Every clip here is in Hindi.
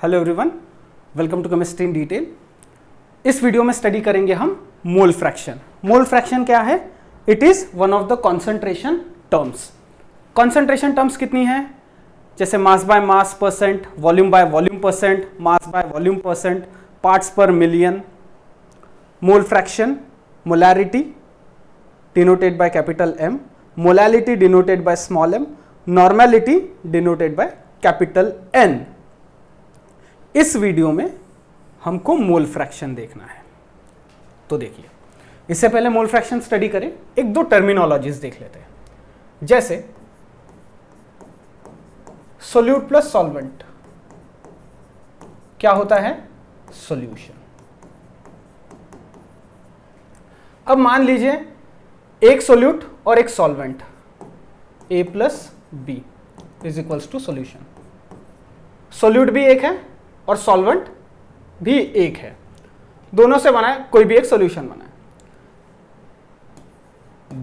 Hello everyone, welcome to chemistry in detail. इस वीडियो में स्टडी करेंगे हम मोल फ्रैक्शन। मोल फ्रैक्शन क्या है? It is one of the concentration terms. Concentration terms कितनी है? जैसे mass by mass percent, volume by volume percent, mass by volume percent, parts per million. Mole fraction, molarity denoted by capital M, molality denoted by small m, normality denoted by capital N। इस वीडियो में हमको मोल फ्रैक्शन देखना है। तो देखिए, इससे पहले मोल फ्रैक्शन स्टडी करें, एक दो टर्मिनोलॉजीज देख लेते हैं। जैसे सोल्यूट प्लस सॉल्वेंट क्या होता है? सॉल्यूशन। अब मान लीजिए एक सोल्यूट और एक solvent, A plus B is equals to solution. Solute भी एक है और सॉल्वेंट भी एक है, दोनों से बना है, कोई भी एक सॉल्यूशन बना है।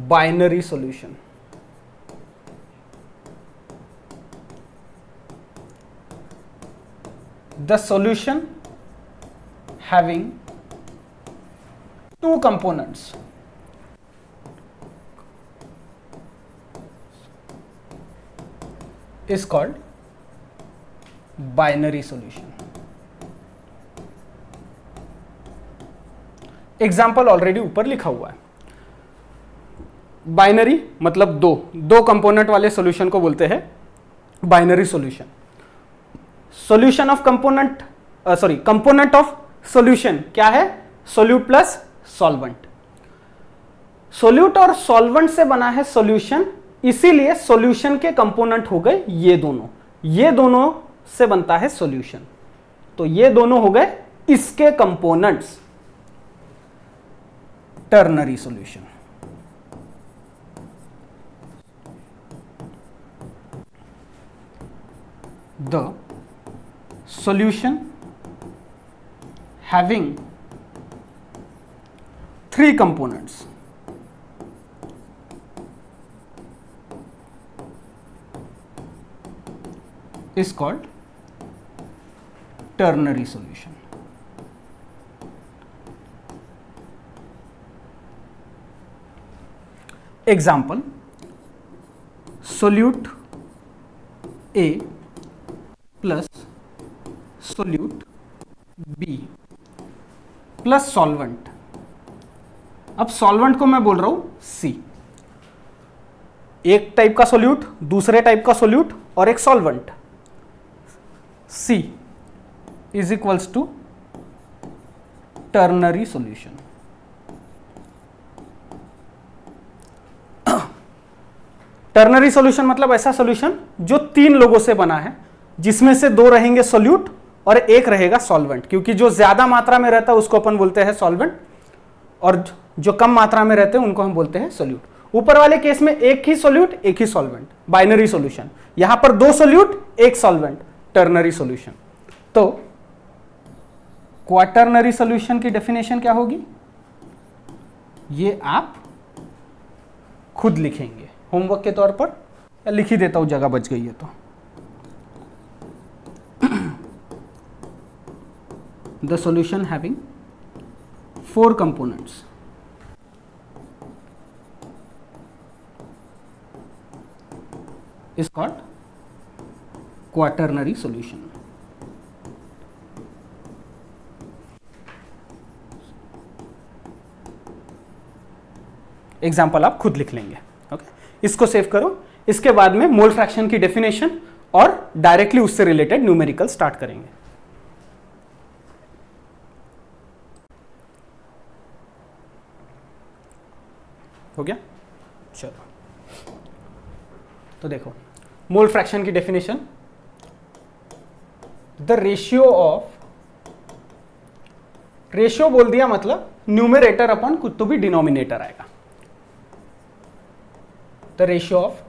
Binary solution. The solution having two components is called binary solution. Example already ऊपर लिखा हुआ है। बाइनरी मतलब दो कंपोनेंट वाले सॉल्यूशन को बोलते हैं binary solution. Solution of component component of solution क्या है? Solute plus solvent. सोल्यूट और सॉल्वेंट से बना है सॉल्यूशन, इसीलिए सॉल्यूशन के कंपोनेंट हो गए ये दोनों से बनता है सॉल्यूशन। तो ये दोनों हो गए इसके components, ternary solution. The solution having three components is called ternary solution. Example, solute A plus solute B plus solvent। अब सॉल्वेंट को मैं बोल रहा हूं C। एक टाइप का सोल्यूट, दूसरे टाइप का सोल्यूट और एक solvent. C is equals to ternary solution। Ternary solution मतलब ऐसा सॉल्यूशन जो तीन लोगों से बना है, जिसमें से दो रहेंगे सोल्यूट और एक रहेगा सॉल्वेंट, क्योंकि जो ज्यादा मात्रा में रहता है उसको अपन बोलते हैं सॉल्वेंट और जो कम मात्रा में रहते हैं उनको हम बोलते हैं सोल्यूट। ऊपर वाले केस में एक ही सोल्यूट एक ही सॉल्वेंट, बाइनरी सॉल्यूशन। यहां पर दो सोल्यूट एक सॉल्वेंट, टर्नरी सॉल्यूशन। तो क्वाटर्नरी सॉल्यूशन की डेफिनेशन क्या होगी? ये आप खुद लिखेंगे होमवर्क के तौर पर, या लिख ही देता हूं, जगह बच गई है तो। The solution having four components is called quaternary solution। Example आप खुद लिख लेंगे। ओके, इसको सेव करो। इसके बाद में मोल फ्रैक्शन की डेफिनेशन और डायरेक्टली उससे रिलेटेड न्यूमेरिकल स्टार्ट करेंगे। हो गया? चलो, तो देखो मोल फ्रैक्शन की definition, the ratio of, ratio बोल दिया मतलब न्यूमरेटर अपन कुछ तो भी डिनोमिनेटर आएगा। The ratio of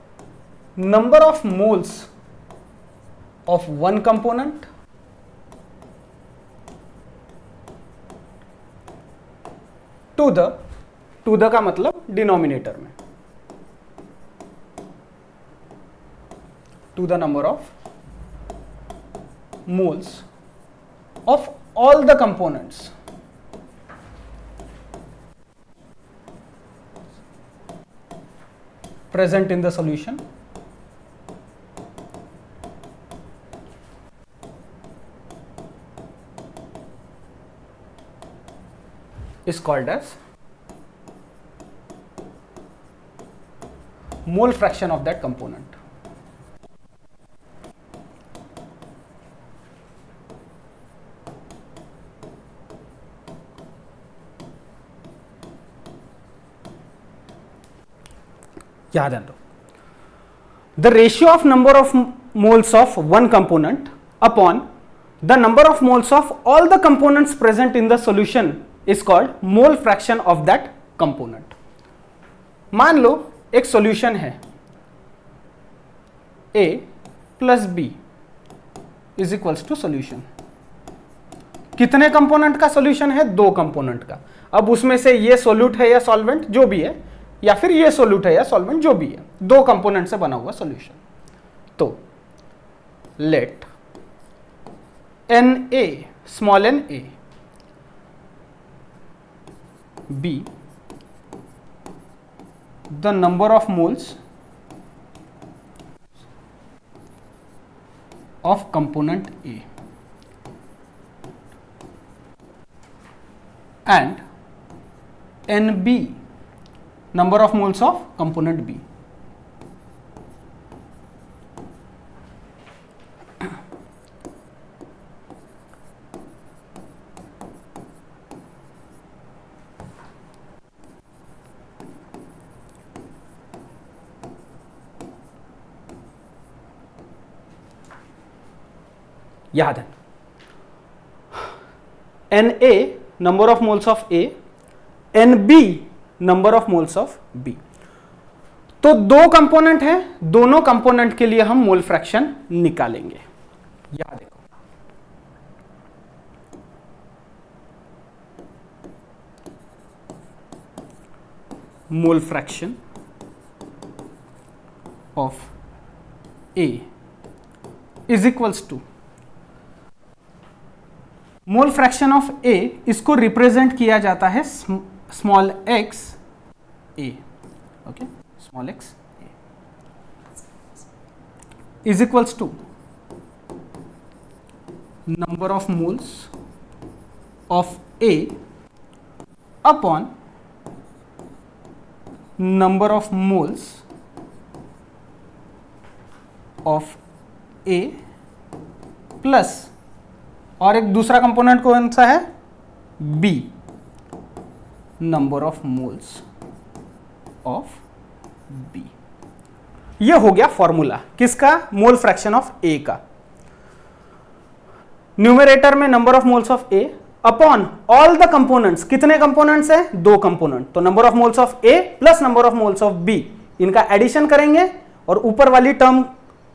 number of moles of one component to the का मतलब डिनोमिनेटर में, to the number of moles of all the components present in the solution is called as mole fraction of that component. याद है तो the ratio of number of moles of one component upon the number of moles of all the components present in the solution is called mole fraction of that component. मान लो एक सॉल्यूशन है A plus B is equals to solution. कितने कंपोनेंट का सॉल्यूशन है? 2 कंपोनेंट का. अब उसमें से ये सोल्यूट है या सॉल्वेंट जो भी है, या फिर ये सोल्यूट है या सॉल्वेंट जो भी है, 2 कंपोनेंट से बना हुआ सॉल्यूशन. तो let Na small n a be the number of moles of component A and Nb number of moles of component B. याद है Na number of moles of A, Nb number of moles of B. तो 2 कंपोनेंट है, दोनों कंपोनेंट के लिए हम मोल फ्रैक्शन निकालेंगे. याद देखो mole fraction of A is equals to mole fraction of A, इसको रिप्रेजेंट किया जाता है small x A. Okay, small x A is equals to number of moles of A upon number of moles of A plus, और एक दूसरा कंपोनेंट कौन सा है? B number of moles of B. ये हो गया फॉर्मूला किसका? मोल फ्रैक्शन ऑफ A का. न्यूमरेटर में number of moles of A upon all the components. कितने कंपोनेंट्स है? 2 कंपोनेंट. तो number of moles of A plus number of moles of B, इनका एडिशन करेंगे और ऊपर वाली टर्म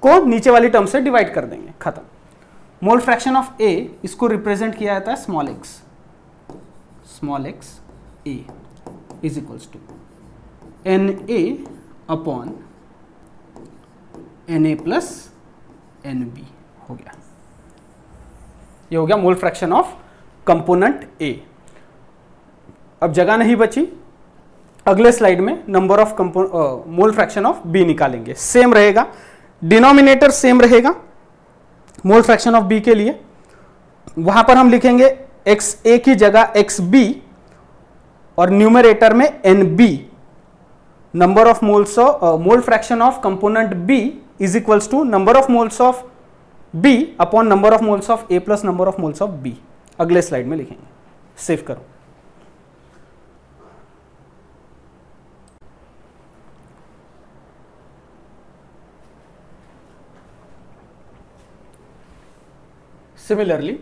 को नीचे वाली टर्म से डिवाइड कर देंगे. खत्म. मोल फ्रैक्शन ऑफ A इसको रिप्रेजेंट किया जाता है small x A is equals to Na upon Na plus Nb. हो गया, ये हो गया mole fraction of component A. अब जगह नहीं बची, अगले स्लाइड में number of mole fraction of B निकालेंगे. सेम रहेगा, डिनोमिनेटर सेम रहेगा मोल फ्रैक्शन ऑफ B के लिए. वहां पर हम लिखेंगे XA की जगह XB और न्यूमरेटर में NB. Number of moles mole fraction of component B is equals to number of moles of B upon number of moles of A plus number of moles of B. अगले स्लाइड में लिखेंगे. सेव करो. Similarly,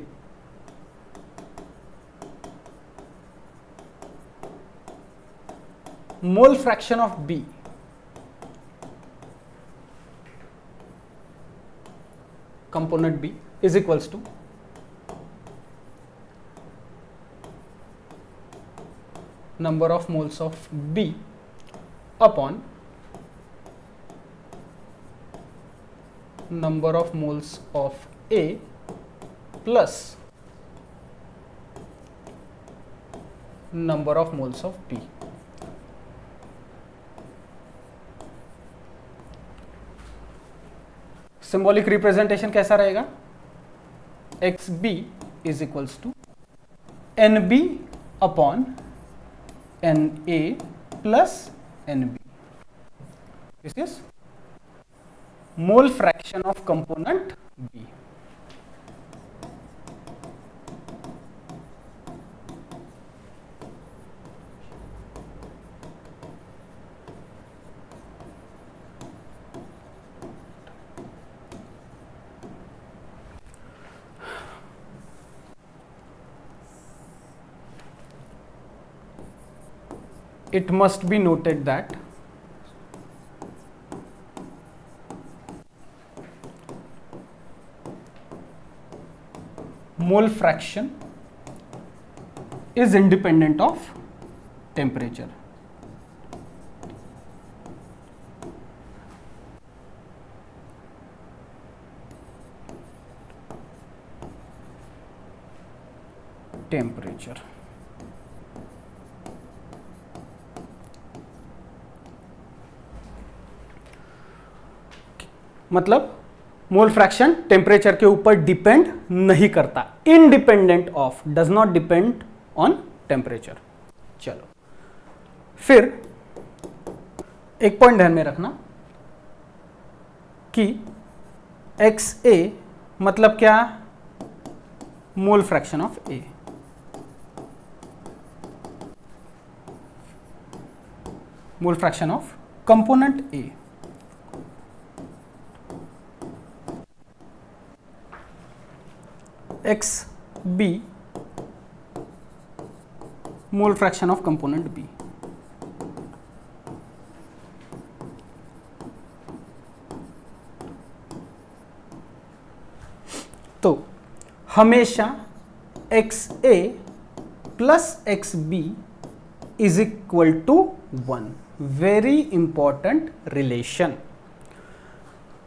mole fraction of B component B is equals to number of moles of B upon number of moles of A plus number of moles of B. Symbolic representation कैसा रहेगा? X B is equals to n B upon N A plus N B. This is mole fraction of component B. It must be noted that mole fraction is independent of temperature. Temperature. मतलब मोल फ्रैक्शन टेम्परेचर के ऊपर डिपेंड नहीं करता, independent of, does not depend on temperature. चलो फिर एक पॉइंट ध्यान में रखना कि एक्स ए मतलब क्या? Mole fraction of A. Mole fraction of component A. X B mole fraction of component B. तो हमेशा x A plus x B is equal to 1। Very important relation.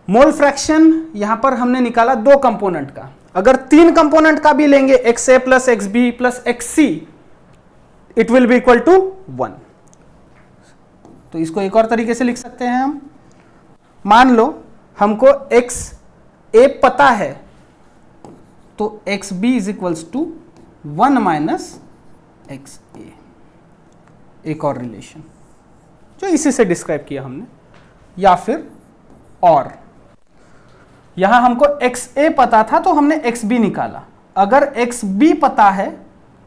Mole fraction यहां पर हमने निकाला दो कंपोनेंट का, अगर तीन कंपोनेंट का भी लेंगे x A plus x B plus x C, it will be equal to 1। तो इसको एक और तरीके से लिख सकते हैं हम। मान लो हमको एक्स ए पता है, तो X B is equals to 1 minus X A. एक और रिलेशन जो इसी से डिस्क्राइब किया हमने। या फिर और यहां हमको एक्स ए पता था तो हमने एक्स बी निकाला, अगर एक्स बी पता है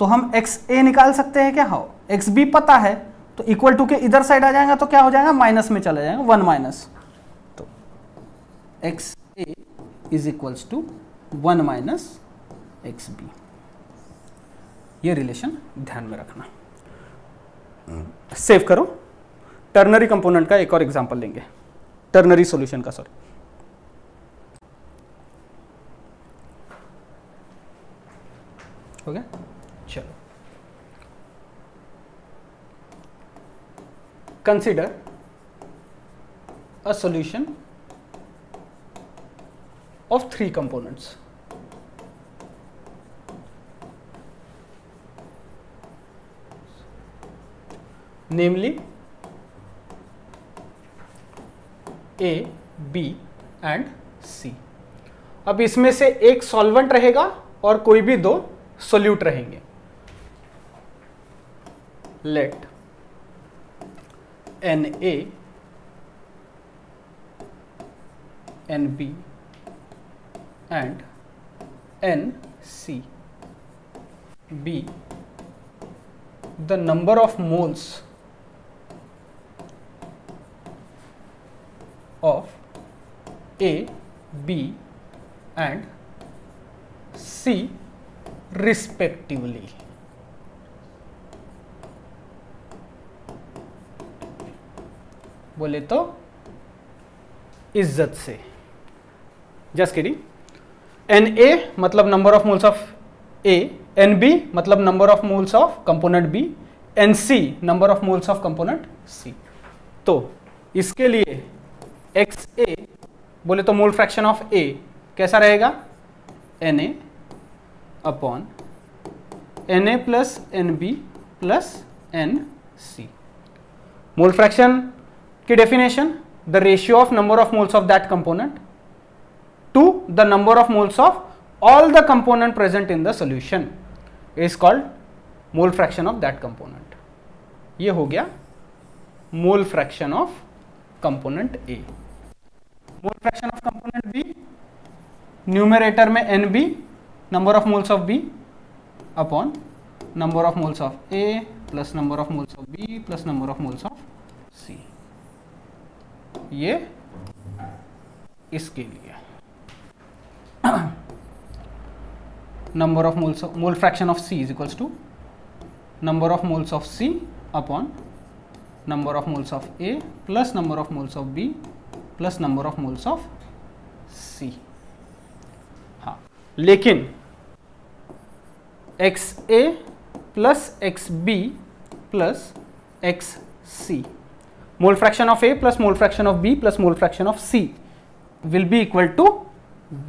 तो हम एक्स ए निकाल सकते हैं क्या? हाँ, एक्स बी पता है तो इक्वल टू के इधर साइड आ जाएगा तो क्या हो जाएगा? माइनस में चला जाएगा, 1 माइनस। तो x A is equals to 1 minus x B. ये रिलेशन ध्यान में रखना। सेव करो। टर्नरी कंपोनेंट का एक और एग्जांपल लेंगे, टर्नरी सॉल्यूशन का, सॉरी। हो गया? चलो consider a solution of 3 components. Namely A, B and C. अब इसमें से एक सॉल्वेंट रहेगा और कोई भी दो सोल्यूट रहेंगे। Let n A, N B and n C be the number of moles of A, B and C respectively. बोले तो इज्जत से, जस्ट किडिंग। एन ए मतलब number of moles of A, N B मतलब number of moles of component B, N C number of moles of component C. तो इसके लिए एक्स ए बोले तो मोल फ्रैक्शन ऑफ ए कैसा रहेगा? N A upon N A plus N B plus NC। Mole fraction की definition, the ratio of number of moles of that component to the number of moles of all the component present in the solution is called mole fraction of that component. ये हो गया mole fraction of component A। Mole fraction of component B, numerator में NB, number of moles of B upon number of moles of A plus number of moles of B plus number of moles of C। ये इसके लिए number of moles of mole fraction of C is equals to number of moles of C upon number of moles of A plus number of moles of B plus number of moles of C। हाँ, लेकिन XA plus XB plus XC, mole fraction of A plus mole fraction of B plus mole fraction of C will be equal to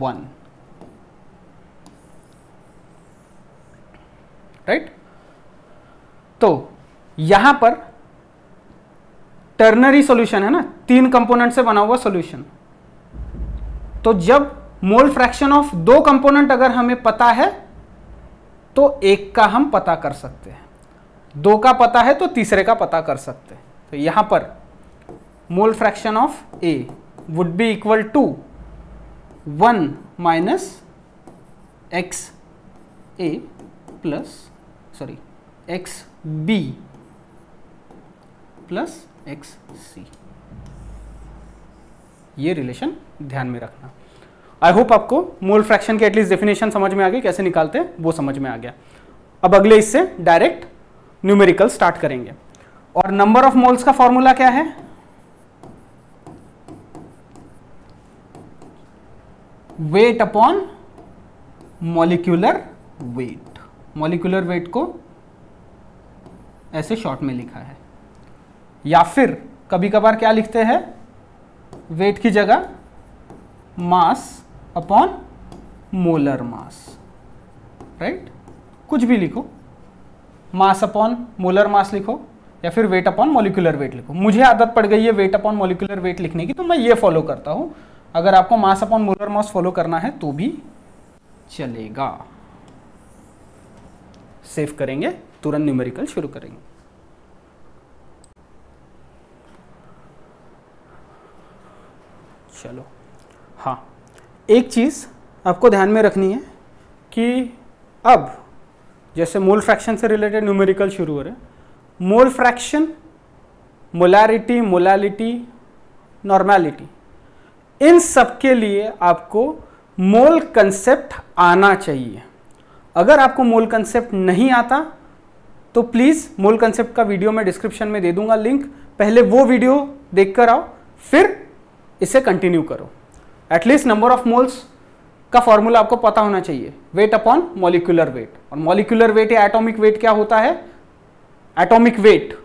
1, right. तो यहां पर टर्नरी सॉल्यूशन है ना, 3 कंपोनेंट से बना हुआ सॉल्यूशन। तो जब मोल फ्रैक्शन ऑफ 2 कंपोनेंट अगर हमें पता है तो एक का हम पता कर सकते हैं, 2 का पता है तो तीसरे का पता कर सकते हैं। तो यहां पर mole fraction of A would be equal to 1 minus XA plus XB plus XC। ये रिलेशन ध्यान में रखना। आई होप आपको मोल फ्रैक्शन की एटलीस्ट डेफिनेशन समझ में आ गई, कैसे निकालते हैं वो समझ में आ गया। अब अगले इससे डायरेक्ट न्यूमेरिकल स्टार्ट करेंगे। और नंबर ऑफ मोल्स का फॉर्मूला क्या है? Weight upon molecular wait. Molecular weight को ऐसे शॉर्ट में लिखा है, या फिर कभी कभार क्या लिखते हैं, वेट की जगह mass upon molar mass, right. कुछ भी लिखो, मास अपॉन मोलर मास लिखो या फिर वेट अपॉन मॉलिक्यूलर वेट लिखो। मुझे आदत पड़ गई है वेट अपॉन मॉलिक्यूलर वेट लिखने की, तो मैं ये फॉलो करता हूं। अगर आपको mass upon molar mass follow करना है तो भी चलेगा। सेव करेंगे, तुरंत न्यूमेरिकल शुरू करेंगे। चलो, हाँ, एक चीज आपको ध्यान में रखनी है कि अब जैसे मोल फ्रैक्शन से रिलेटेड न्यूमेरिकल शुरू हो रहे हैं, mole fraction, molarity, molality, normality, इन सब के लिए आपको मोल कंसेप्ट आना चाहिए। अगर आपको मोल कंसेप्ट नहीं आता तो प्लीज मोल कंसेप्ट का वीडियो मैं डिस्क्रिप्शन में दे दूंगा लिंक, पहले वो वीडियो देखकर आओ, फिर इसे कंटिन्यू करो। एटलीस्ट नंबर ऑफ मोल्स का फॉर्मूला आपको पता होना चाहिए, वेट अपॉन मॉलिक्यूलर वेट। और मॉलिक्यूलर वेट या एटॉमिक वेट क्या होता है? Atomic weight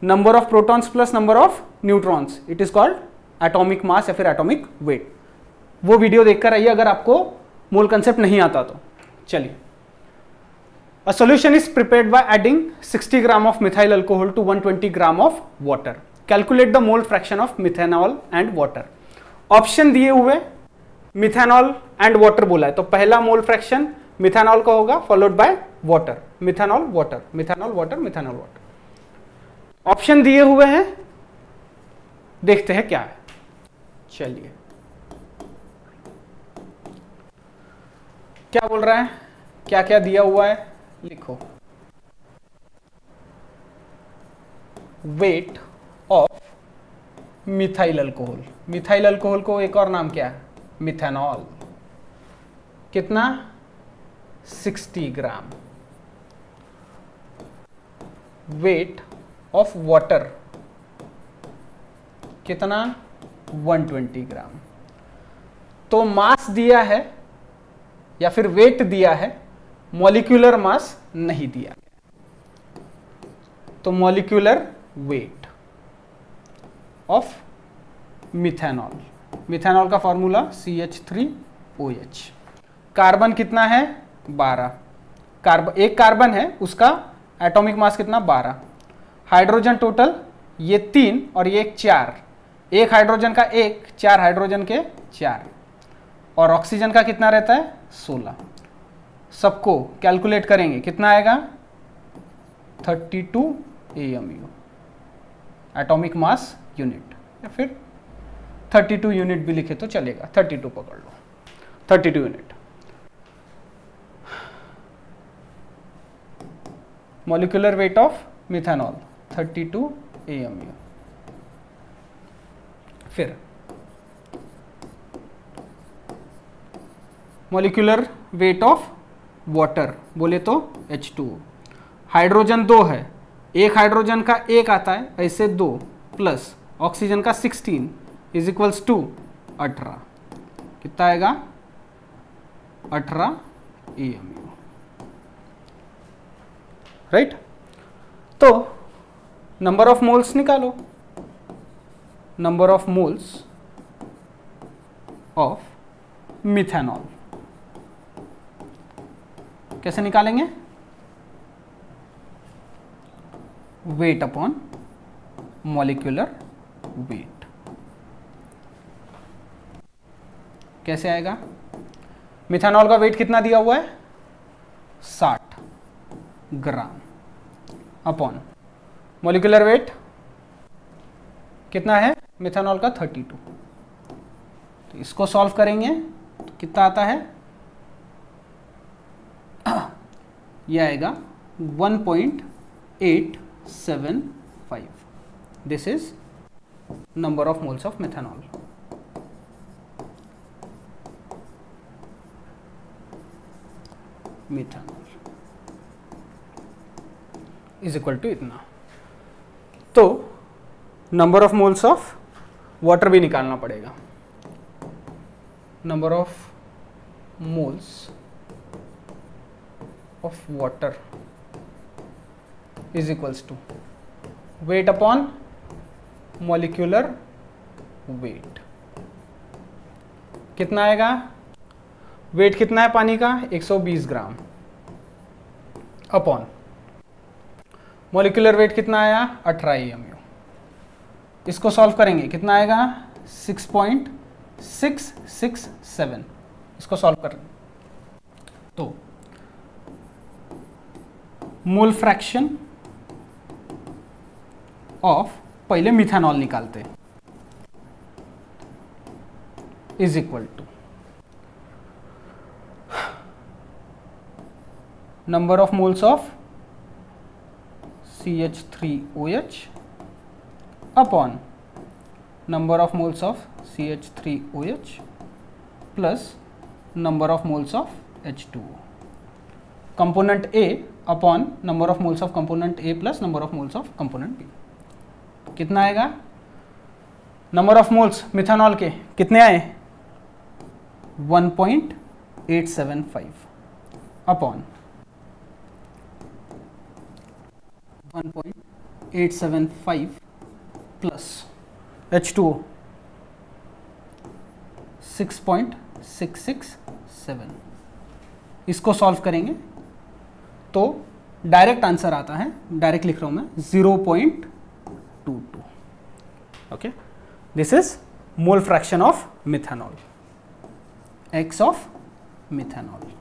number of protons plus number of neutrons, it is called atomic mass या फिर एटॉमिक वेट। वो वीडियो देखकर आइए अगर आपको मोल कंसेप्ट नहीं आता तो। चलिए, a solution is prepared by adding 60 gram of methyl alcohol to 120 gram of water. Calculate the mole fraction of methanol and water. Option दिए हुए मिथेनॉल एंड वाटर बोला है, तो पहला मोल फ्रैक्शन मिथेनॉल का होगा followed by water, methanol water, methanol water, methanol water. Option दिए हुए हैं, देखते हैं क्या है। चलिए, क्या बोल रहा है, क्या क्या दिया हुआ है लिखो। Weight of methyl alcohol, methyl alcohol को एक और नाम क्या है? मिथेनॉल। कितना? 60 ग्राम। वेट ऑफ वाटर कितना? 120 ग्राम। तो मास दिया है या फिर वेट दिया है, मॉलिक्यूलर मास नहीं दिया गया। तो molecular weight of methanol, methanol का फॉर्मूला CH3OH। कार्बन कितना है? 12। एक कार्बन है, उसका एटॉमिक मास कितना 12, हाइड्रोजन टोटल ये 3 और ये 4, एक हाइड्रोजन का 1, 4 हाइड्रोजन के 4, और ऑक्सीजन का कितना रहता है 16। सबको कैलकुलेट करेंगे कितना आएगा 32 AMU एटॉमिक मास यूनिट, या फिर 32 यूनिट भी लिखे तो चलेगा, 32 पकड़ लो, 32 unit. Molecular weight of methanol 32 AMU। फिर मॉलिक्यूलर वेट ऑफ वाटर बोले तो H2O, हाइड्रोजन 2 है, एक हाइड्रोजन का 1 आता है, ऐसे 2 प्लस ऑक्सीजन का 16 इज इक्वल्स टू 18, कितना आएगा 18 AMU, राइट। तो नंबर ऑफ मोल्स निकालो, number of moles of methanol कैसे निकालेंगे, वेट अपॉन मॉलिक्यूलर वेट। कैसे आएगा, मिथेनॉल का वेट कितना दिया हुआ है 60 ग्राम अपॉन मॉलिक्यूलर वेट कितना है मिथेनॉल का 32, तो इसको सॉल्व करेंगे तो कितना आता है, यह आएगा 1.875। This is number of moles of methanol. Methanol is equal to इतना। तो number of moles of water भी निकालना पड़ेगा, number of moles of water is equals to weight upon molecular weight। कितना आएगा, वेट कितना है पानी का 120 ग्राम अपॉन मॉलिक्यूलर वेट कितना आया 18 AMU। इसको सॉल्व करेंगे कितना आएगा 6.667, इसको सॉल्व करें तो मोल फ्रैक्शन ऑफ, पहले मिथेनॉल निकालते, is equal to number of moles of CH3OH upon number of moles of CH3OH plus number of moles of H2O, component A upon number of moles of component A plus number of moles of component B। कितना आएगा, नंबर ऑफ मोल्स मिथेनॉल के कितने आए 1.875 अपॉन 1.875 प्लस H2O 6.667। इसको सॉल्व करेंगे तो डायरेक्ट आंसर आता है, डायरेक्ट लिख रहा हूं मैं 0.22। Okay, this is mole fraction of methanol, x of methanol,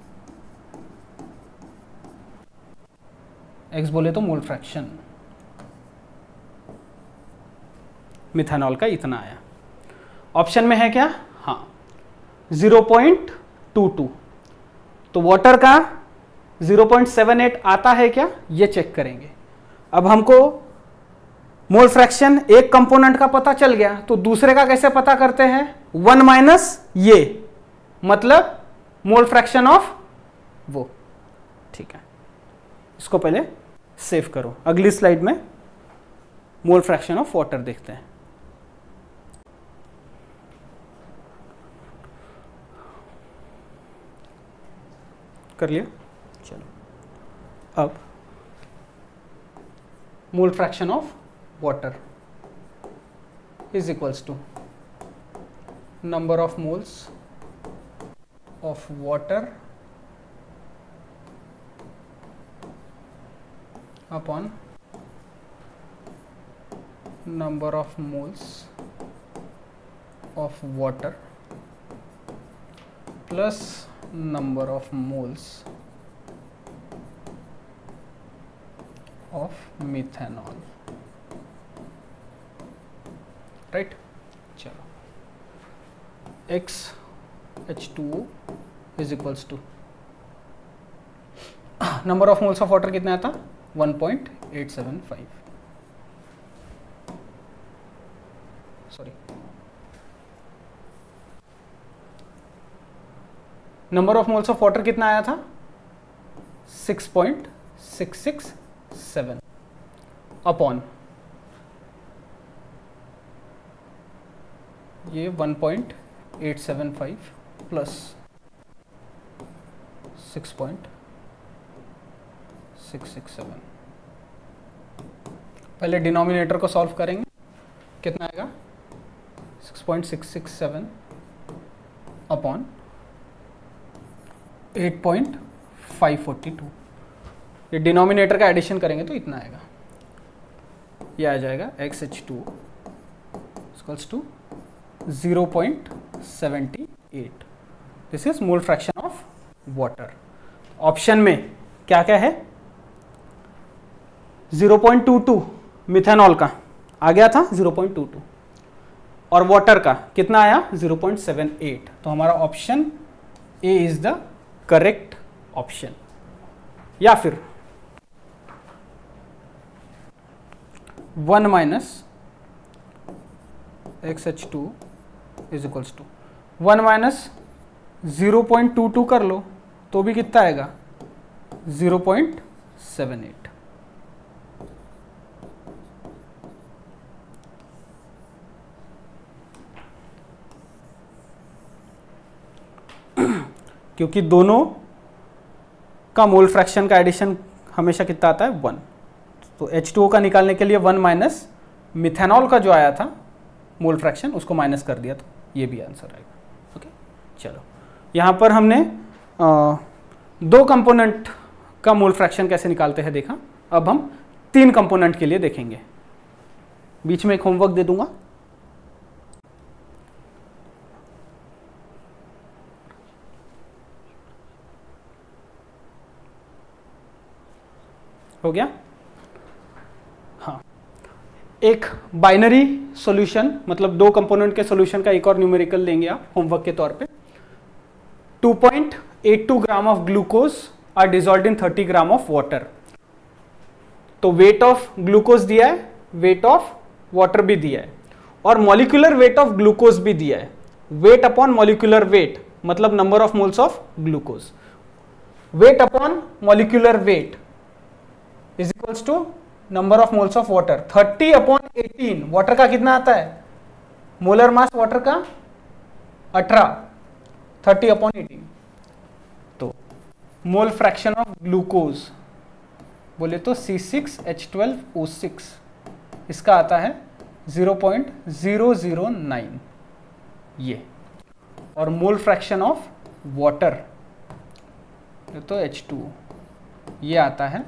x बोले तो मोल फ्रैक्शन मिथेनॉल का इतना आया। ऑप्शन में है क्या, हाँ 0.22, तो वाटर का 0.78 आता है क्या, ये चेक करेंगे। अब हमको मोल फ्रैक्शन एक कंपोनेंट का पता चल गया, तो दूसरे का कैसे पता करते हैं, 1 माइनस ये, मतलब मोल फ्रैक्शन ऑफ वो। ठीक है, इसको पहले सेव करो, अगली स्लाइड में मोल फ्रैक्शन ऑफ वाटर देखते हैं। कर लिया, चलो अब mole fraction of water is equals to number of moles of water upon number of moles of water plus number of moles of methanol, right. चलो XH2O is equals to number of moles of water कितना आता 1.875, sorry number of moles of water कितना आया था 6.667 अपॉन ये 1.875 प्लस 6.667। पहले डिनोमिनेटर को सॉल्व करेंगे, कितना आएगा 6.667 अपॉन 8.542। ये डिनोमिनेटर का एडिशन करेंगे तो इतना आएगा, ये आ जाएगा XH2 equals to 0.78। This is mole fraction of water. Option में क्या क्या है 0.22 मिथेनॉल का आ गया था 0.22 और वाटर का कितना आया 0.78। तो हमारा option A is the correct option. या फिर 1 minus XH2 is equals to 1 minus 0.22 कर लो तो भी कितना आएगा 0.78। क्योंकि दोनों का मोल फ्रैक्शन का एडिशन हमेशा कितना आता है 1, तो H2O का निकालने के लिए 1 माइनस मिथेनॉल का जो आया था मोल फ्रैक्शन उसको माइनस कर दिया, तो ये भी आंसर आएगा। ओके चलो, यहाँ पर हमने दो कंपोनेंट का मोल फ्रैक्शन कैसे निकालते हैं देखा। अब हम 3 कंपोनेंट के लिए देखेंगे। बीच में एक होमवर्क दे दूंगा। हो गया? हाँ, एक बाइनरी सॉल्यूशन मतलब 2 कंपोनेंट के सॉल्यूशन का एक और न्यूमेरिकल लेंगे आप होमवर्क के तौर पे। 2.82 gram of glucose are dissolved in 30 gram of water. तो वेट ऑफ ग्लूकोज दिया है, वेट ऑफ वाटर भी दिया है और मॉलिक्यूलर वेट ऑफ ग्लूकोज भी दिया है। वेट अपॉन मॉलिक्यूलर वेट मतलब number of moles of glucose. Weight upon molecular weight is equals to number of moles of water. 30 upon 18 water का कितना आता है, मोलर मास वाटर का 18, 30 अपॉन 18। तो मोल फ्रैक्शन ऑफ ग्लूकोज बोले तो C6H12O6 इसका आता है 0.009 ये, और मोल फ्रैक्शन ऑफ वाटर तो H2O ये आता है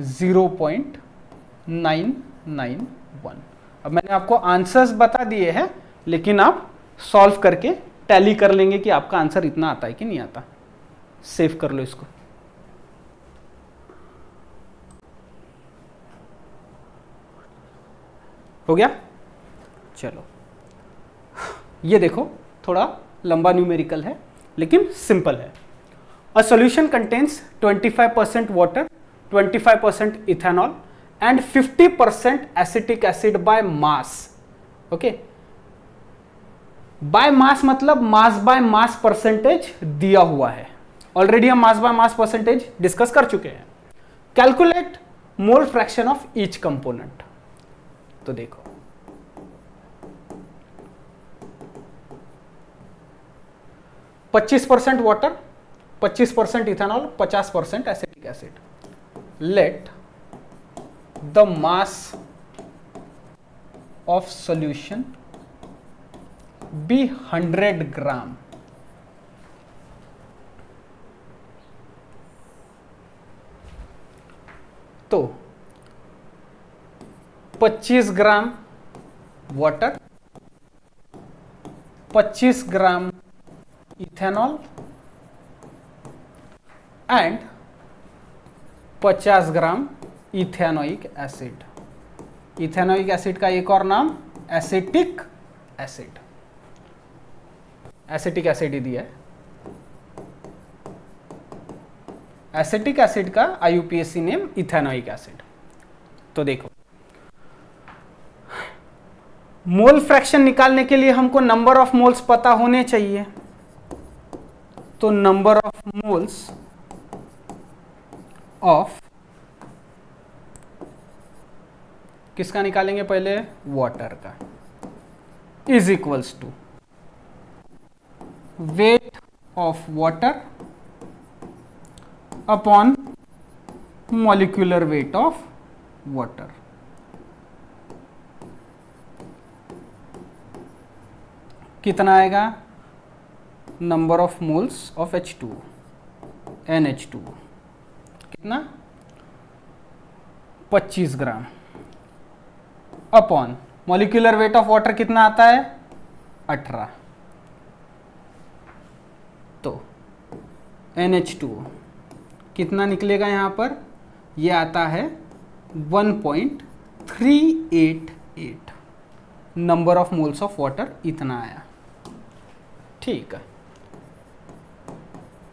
0.991। अब मैंने आपको आंसर्स बता दिए हैं, लेकिन आप सॉल्व करके टैली कर लेंगे कि आपका आंसर इतना आता है कि नहीं आता। सेव कर लो इसको। हो गया? चलो, ये देखो थोड़ा लंबा न्यूमेरिकल है लेकिन सिंपल है। A solution contains 25% water, 25% ethanol and 50% acetic acid by mass. Okay, by mass मतलब मास बाय मास परसेंटेज दिया हुआ है। ऑलरेडी हम मास बाय मास परसेंटेज डिस्कस कर चुके हैं। Calculate mole fraction of each component. तो देखो, %25 water, 25% ethanol, 50% acetic acid. Let the mass of solution be 100 gram. तो 25 gram water, 25 gram ethanol and 50 gram ethanoic acid. Ethanoic acid का एक और नाम एसिटिक एसिड, एसिटिक एसिड ही दिया है। एसिटिक एसिड का आईयूपीएसी नेम इथेनोइक एसिड। तो देखो, मोल फ्रैक्शन निकालने के लिए हमको नंबर ऑफ मोल्स पता होने चाहिए। तो नंबर ऑफ मोल्स ऑफ किसका निकालेंगे पहले, वाटर का, is equals to weight of water upon molecular weight of water. कितना आएगा, number of moles of H2O, NH2O कितना, 25 ग्राम upon molecular weight of water कितना आता है, 18। तो NH2O कितना निकलेगा यहाँ पर, ये आता है 1.388। Number of moles of water इतना आया। ठीक है,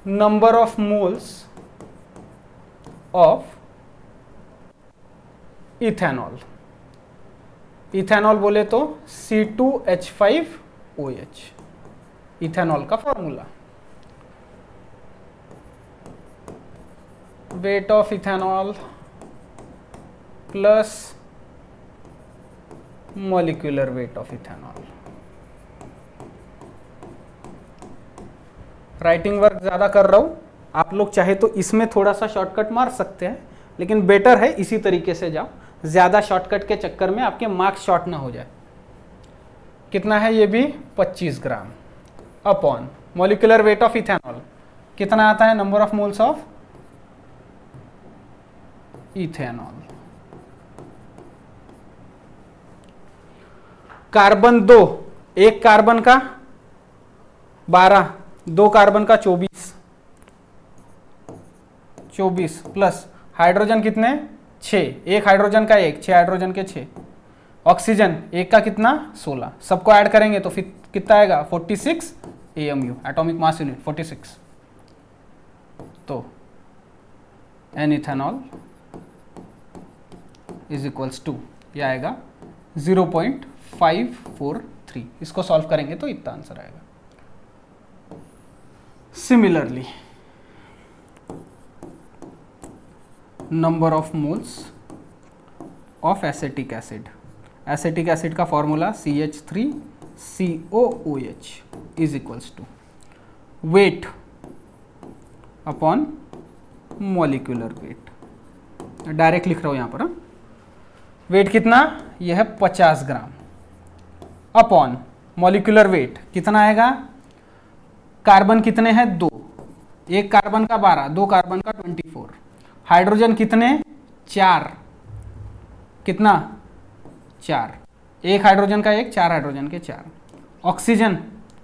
नंबर of moles of ethanol, ethanol बोले तो C2H5OH, इथेनॉल का formula, weight of ethanol plus molecular weight of ethanol. Writing work ज़्यादा कर रहा हूँ, आप लोग चाहे तो इसमें थोड़ा सा शॉर्टकट मार सकते हैं, लेकिन बेटर है इसी तरीके से जाओ, ज़्यादा शॉर्टकट के चक्कर में आपके मार्क्स शॉर्ट ना हो जाए। कितना है ये भी, 25 ग्राम upon molecular weight of ethanol कितना आता है, नंबर of moles of ethanol. Carbon 2, एक कार्बन का 12, 2 कार्बन का 24 प्लस हाइड्रोजन कितने, 6, एक हाइड्रोजन का 1, 6 हाइड्रोजन के 6, ऑक्सीजन एक का कितना, 16, सबको ऐड करेंगे तो फिर कितना आएगा, 46 AMU, एटॉमिक मास यूनिट 46। तो n ethanol is equals to, ये आएगा 0.543। इसको सॉल्व करेंगे तो इतना आंसर आएगा। Similarly number of moles of acetic acid, acetic acid का formula CH3COOH is equals to weight upon molecular weight. Direct लिख रहा हूं यहां पर, वेट कितना, यह है 50 ग्राम अपॉन मॉलिक्यूलर वेट कितना आएगा, कार्बन कितने हैं, 2, एक कार्बन का 12, 2 कार्बन का 24, हाइड्रोजन कितने, 4, कितना, 4, एक हाइड्रोजन का 1, 4 हाइड्रोजन के 4, ऑक्सीजन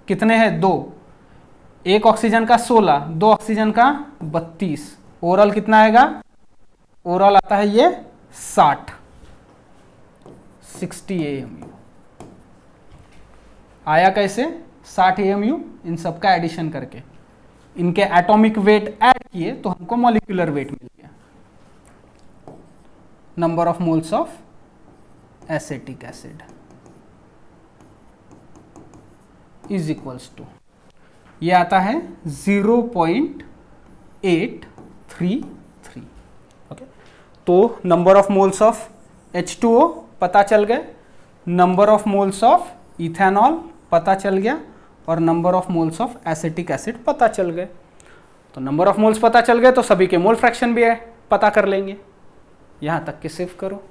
कितने हैं, 2, एक ऑक्सीजन का 16, 2 ऑक्सीजन का 32, ओवरऑल कितना आएगा, ओवरऑल आता है ये 60 AMU। आया कैसे, 60 AMU, इन सबका एडिशन करके इनके एटॉमिक वेट ऐड किए तो हमको मॉलिक्यूलर वेट मिल गया। Number of moles of acetic acid is equals to, ये आता है 0.833। ओके, तो number of moles of H2O पता चल गए, number of moles of ethanol पता चल गया, और number of moles of acetic acid पता चल गए। तो नंबर ऑफ मोल्स पता चल गए तो सभी के मोल फ्रैक्शन भी है पता कर लेंगे। यहां तक के सेव करो।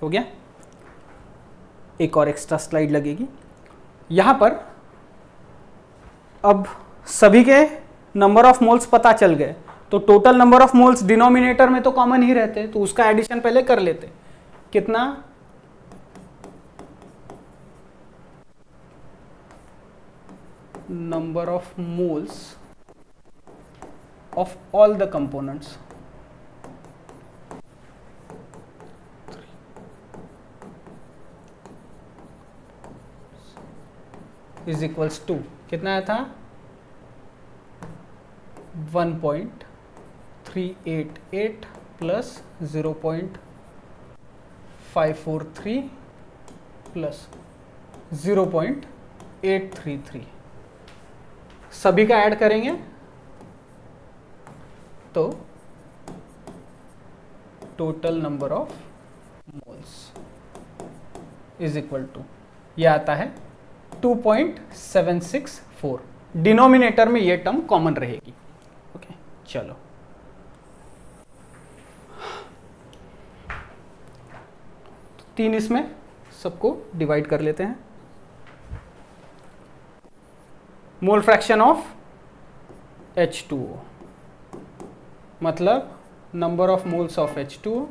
हो गया, एक और एक्स्ट्रा स्लाइड लगेगी यहां पर। अब सभी के नंबर ऑफ मोल्स पता चल गए, तो total number of moles denominator में तो कॉमन ही रहते, तो उसका एडिशन पहले कर लेते। कितना, number of moles of all the components is equals to, कितना आया था 1.388 प्लस 0.543 प्लस 0.833, सभी का ऐड करेंगे तो total number of moles is equal to, यह आता है 2.764। डिनोमिनेटर में ये टर्म कॉमन रहेगी। ओके, चलो तीन इसमें सबको डिवाइड कर लेते हैं। मोल फ्रैक्शन ऑफ H2O मतलब number of moles of H2O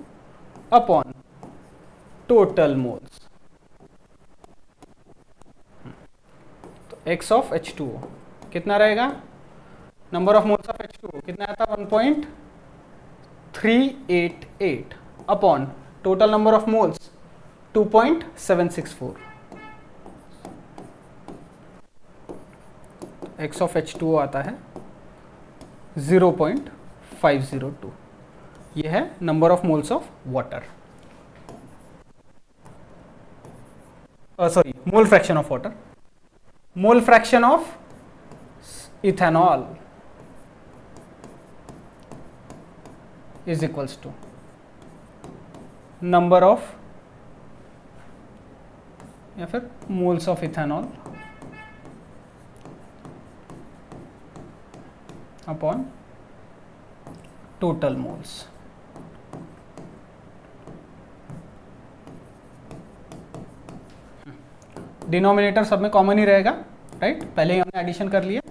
upon total moles, तो X ऑफ H2O कितना रहेगा, number of moles of H2O कितना आता, 1.388 upon total number of moles 2.764। X of H2O आता है 0.502, यह है नंबर of moles of water, sorry mole fraction of water. Mole fraction of ethanol is equals to number of या फिर moles of ethanol upon total moles. Denominator सब में कॉमन ही रहेगा, राइट, पहले ही हमने एडिशन कर लिया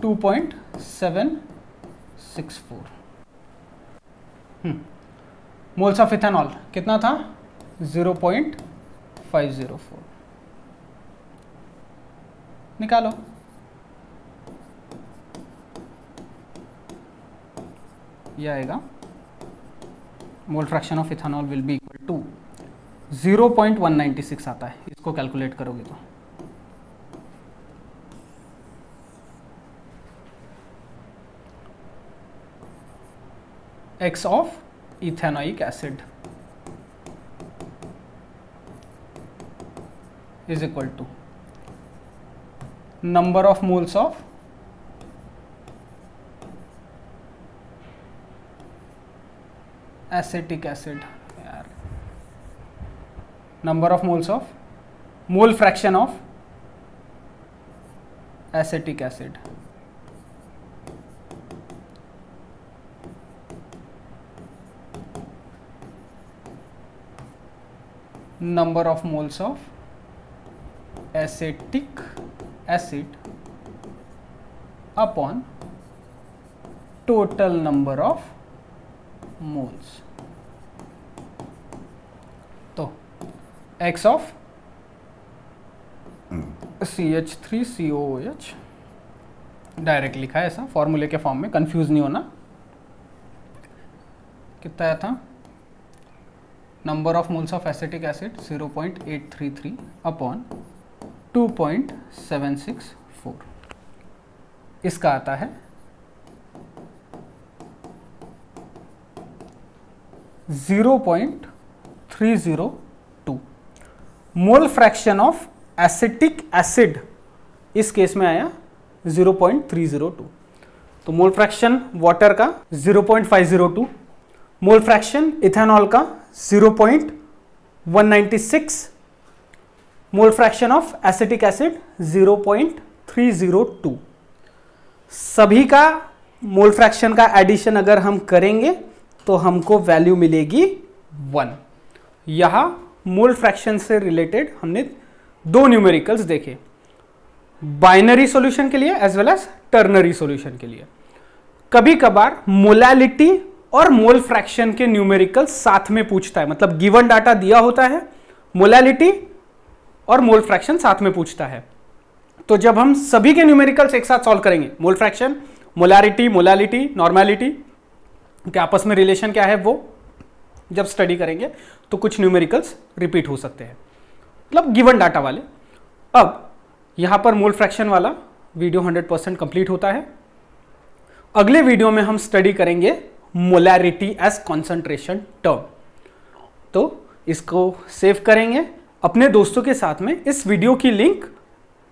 2.764। मोल्स ऑफ इथेनॉल कितना था 0.504, निकालो, यह आएगा mole fraction of ethanol will be equal to 0.196 आता है, इसको कैलकुलेट करोगे तो X of ethanoic acid is equal to number of moles of acetic acid, यार number of moles of mole fraction of acetic acid number of moles of acetic acid upon total number of moles, तो X of CH3COOH डायरेक्ट लिखा है ऐसा फॉर्मूले के फॉर्म में, कंफ्यूज नहीं होना। कितना आया था, number of moles of acetic acid 0.833 upon 2.764, इसका आता है 0.302। मोल फ्रैक्शन ऑफ एसिटिक एसिड इस केस में आया 0.302, तो मोल फ्रैक्शन वाटर का 0.502, मोल फ्रैक्शन इथेनॉल का 0.196, मोल फ्रैक्शन ऑफ एसिटिक एसिड 0.302। सभी का मोल फ्रैक्शन का एडिशन अगर हम करेंगे तो हमको वैल्यू मिलेगी 1। यहां मोल फ्रैक्शन से रिलेटेड हमने दो न्यूमेरिकल्स देखे, बाइनरी सॉल्यूशन के लिए as well as ternary solution के लिए। कभी कभार मोलैलिटी और मोल फ्रैक्शन के न्यूमेरिकल साथ में पूछता है, मतलब गिवन डाटा दिया होता है, मोलैलिटी और मोल फ्रैक्शन साथ में पूछता है। तो जब हम सभी के न्यूमेरिकल्स एक साथ सॉल्व करेंगे, मोल फ्रैक्शन, मोलैरिटी, मोलैलिटी, नॉर्मेलिटी के आपस में रिलेशन क्या है वो जब स्टडी करेंगे तो कुछ न्यूमेरिकल्स रिपीट हो सकते हैं, मतलब गिवन डाटा वाले। अब यहां पर मोल फ्रैक्शन वाला वीडियो 100% कंप्लीट होता है। अगले वीडियो में हम स्टडी करेंगे मोलैरिटी एज कॉन्सेंट्रेशन टर्म। तो इसको सेव करेंगे, अपने दोस्तों के साथ में इस वीडियो की लिंक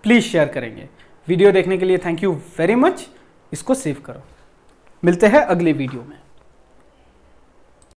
प्लीज शेयर करेंगे। वीडियो देखने के लिए थैंक यू वेरी मच। इसको सेव करो, मिलते हैं अगले वीडियो में।